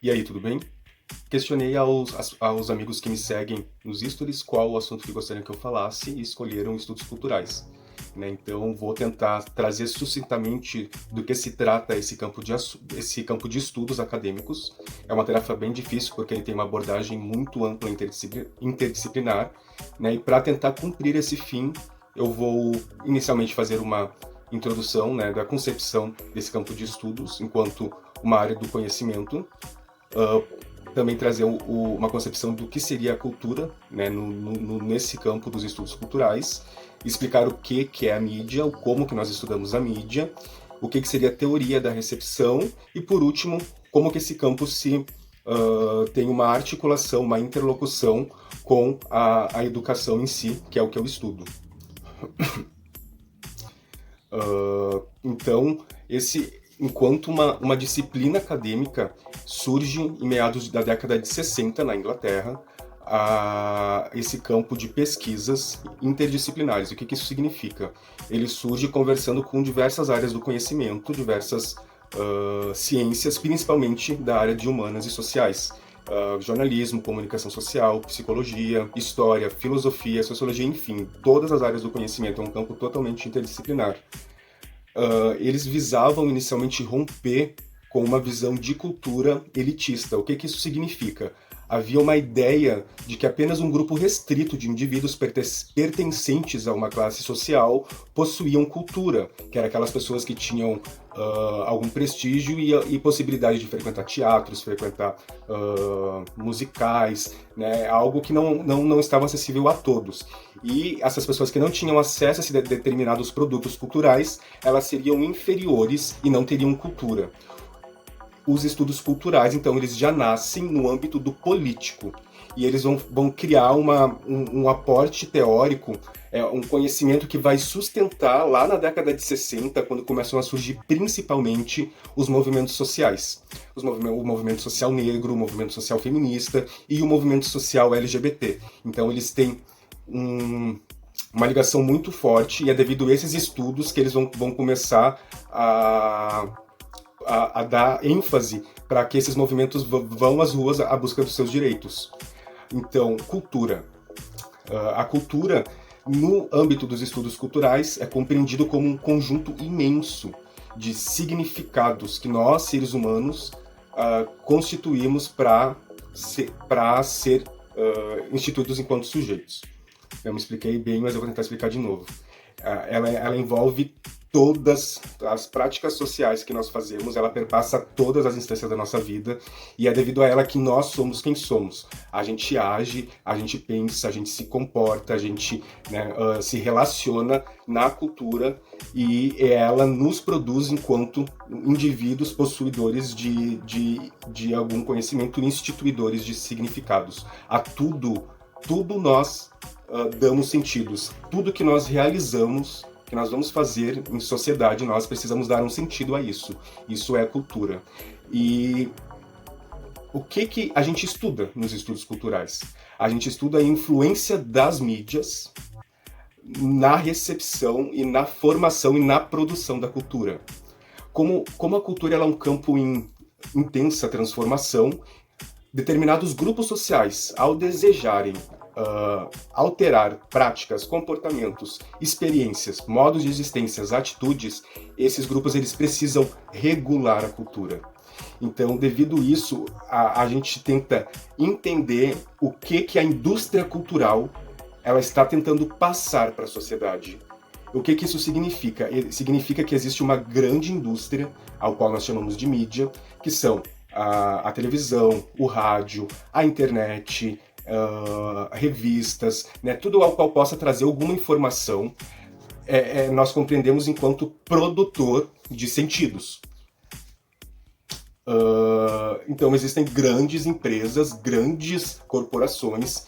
E aí, tudo bem? Questionei aos amigos que me seguem nos stories qual o assunto que gostariam que eu falasse e escolheram estudos culturais. Né? Então, vou tentar trazer sucintamente do que se trata esse campo de estudos acadêmicos. É uma tarefa bem difícil porque ele tem uma abordagem muito ampla e interdisciplinar. Né? E para tentar cumprir esse fim, eu vou inicialmente fazer uma introdução, né, da concepção desse campo de estudos enquanto uma área do conhecimento. Também trazer uma concepção do que seria a cultura, né, nesse campo dos estudos culturais, explicar o que é a mídia, como que nós estudamos a mídia, o que seria a teoria da recepção e, por último, como que esse campo tem uma articulação, uma interlocução com a educação em si, que é o que eu estudo. Então, enquanto uma disciplina acadêmica surge em meados da década de 60 na Inglaterra, esse campo de pesquisas interdisciplinares. O que isso significa? Ele surge conversando com diversas áreas do conhecimento, diversas ciências, principalmente da área de humanas e sociais. Jornalismo, comunicação social, psicologia, história, filosofia, sociologia, enfim, todas as áreas do conhecimento. É um campo totalmente interdisciplinar. Eles visavam inicialmente romper com uma visão de cultura elitista. O que isso significa? Havia uma ideia de que apenas um grupo restrito de indivíduos pertencentes a uma classe social possuíam cultura, que eram aquelas pessoas que tinham algum prestígio e possibilidade de frequentar teatros, frequentar musicais, né? Algo que não estava acessível a todos. E essas pessoas que não tinham acesso a determinados produtos culturais, elas seriam inferiores e não teriam cultura. Os estudos culturais, então, eles já nascem no âmbito do político. E eles vão criar um aporte teórico, um conhecimento que vai sustentar lá na década de 60, quando começam a surgir principalmente os movimentos sociais. O movimento social negro, o movimento social feminista e o movimento social LGBT. Então eles têm uma ligação muito forte e é devido a esses estudos que eles vão começar a dar ênfase para que esses movimentos vão às ruas à busca dos seus direitos. Então, cultura. A cultura, no âmbito dos estudos culturais, é compreendido como um conjunto imenso de significados que nós, seres humanos, constituímos para ser instituídos enquanto sujeitos. Eu me expliquei bem, mas eu vou tentar explicar de novo. Ela envolve todas as práticas sociais que nós fazemos, ela perpassa todas as instâncias da nossa vida e é devido a ela que nós somos quem somos. A gente age, a gente pensa, a gente se comporta, a gente se relaciona na cultura e ela nos produz enquanto indivíduos possuidores de algum conhecimento, instituidores de significados. A tudo nós damos sentidos. Tudo que nós realizamos, que nós vamos fazer em sociedade, nós precisamos dar um sentido a isso. Isso é cultura. E o que a gente estuda nos estudos culturais? A gente estuda a influência das mídias na recepção e na formação e na produção da cultura. Como a cultura ela é um campo em intensa transformação, determinados grupos sociais, ao desejarem alterar práticas, comportamentos, experiências, modos de existência, atitudes, esses grupos eles precisam regular a cultura. Então, devido a isso, a gente tenta entender o que a indústria cultural ela está tentando passar para a sociedade. O que isso significa? Significa que existe uma grande indústria, ao qual nós chamamos de mídia, que são a televisão, o rádio, a internet, revistas, né, tudo ao qual possa trazer alguma informação, nós compreendemos enquanto produtor de sentidos. Então existem grandes empresas, grandes corporações,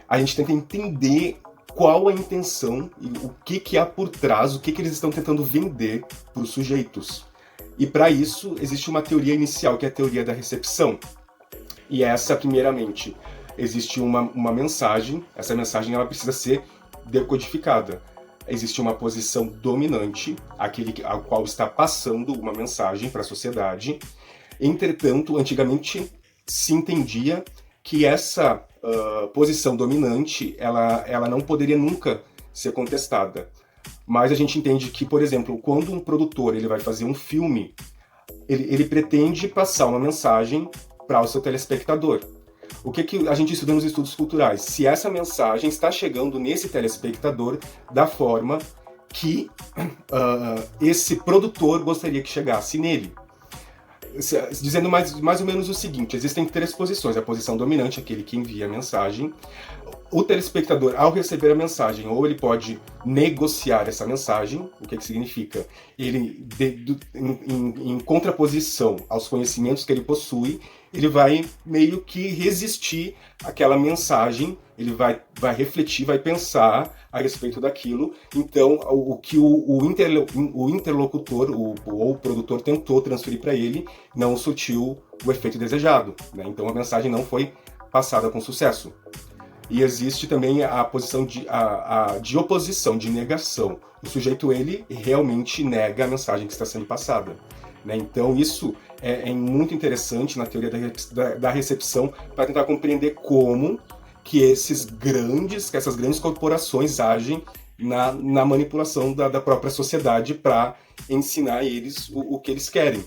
a gente tenta entender qual a intenção e o que há por trás, o que eles estão tentando vender para os sujeitos. E para isso existe uma teoria inicial, que é a teoria da recepção. E essa, primeiramente, existe uma mensagem, essa mensagem ela precisa ser decodificada. Existe uma posição dominante, aquele ao qual está passando uma mensagem para a sociedade. Entretanto, antigamente, se entendia que essa posição dominante, ela não poderia nunca ser contestada. Mas a gente entende que, por exemplo, quando um produtor ele vai fazer um filme, ele pretende passar uma mensagem para o seu telespectador. O que a gente estuda nos estudos culturais? Se essa mensagem está chegando nesse telespectador da forma que esse produtor gostaria que chegasse nele. Dizendo mais ou menos o seguinte, existem 3 posições. A posição dominante, aquele que envia a mensagem. O telespectador, ao receber a mensagem, ou ele pode negociar essa mensagem. O que significa? Ele, em contraposição aos conhecimentos que ele possui, ele vai meio que resistir àquela mensagem, ele vai refletir, vai pensar a respeito daquilo. Então, o que o interlocutor ou o produtor tentou transferir para ele não surtiu o efeito desejado, né? Então, a mensagem não foi passada com sucesso. E existe também a posição de oposição, de negação. O sujeito, ele realmente nega a mensagem que está sendo passada, né? Então, isso é muito interessante na teoria da recepção para tentar compreender como que essas grandes corporações agem na manipulação da própria sociedade para ensinar a eles o que eles querem.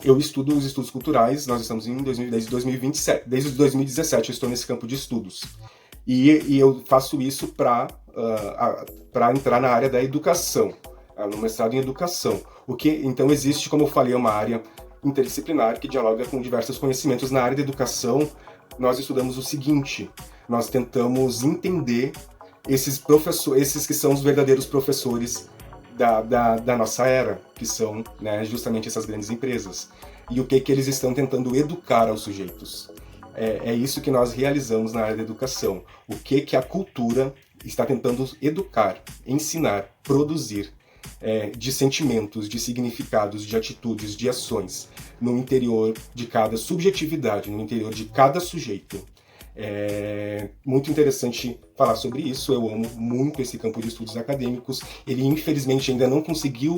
Eu estudo os estudos culturais, nós estamos em 2027, desde 2017 eu estou nesse campo de estudos. E eu faço isso para entrar na área da educação, no mestrado em educação. Então existe, como eu falei, uma área interdisciplinar que dialoga com diversos conhecimentos. Na área da educação, nós estudamos o seguinte: nós tentamos entender esses que são os verdadeiros professores da nossa era, que são, né, justamente essas grandes empresas. E o que eles estão tentando educar aos sujeitos. É isso que nós realizamos na área da educação. O que a cultura está tentando educar, ensinar, produzir, de sentimentos, de significados, de atitudes, de ações, no interior de cada subjetividade, no interior de cada sujeito. É muito interessante falar sobre isso. Eu amo muito esse campo de estudos acadêmicos. Ele, infelizmente, ainda não conseguiu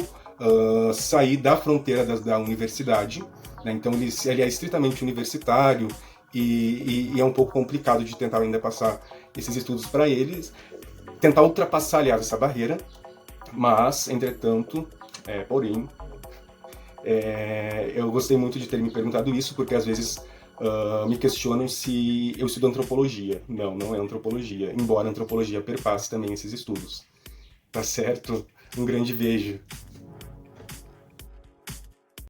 sair da fronteira da universidade, né? Então ele é estritamente universitário e é um pouco complicado de tentar ainda passar esses estudos para eles, tentar ultrapassar, aliás, essa barreira. Mas, entretanto, porém, eu gostei muito de ter me perguntado isso, porque às vezes me questionam se eu estudo antropologia. Não é antropologia, embora a antropologia perpasse também esses estudos. Tá certo? Um grande beijo.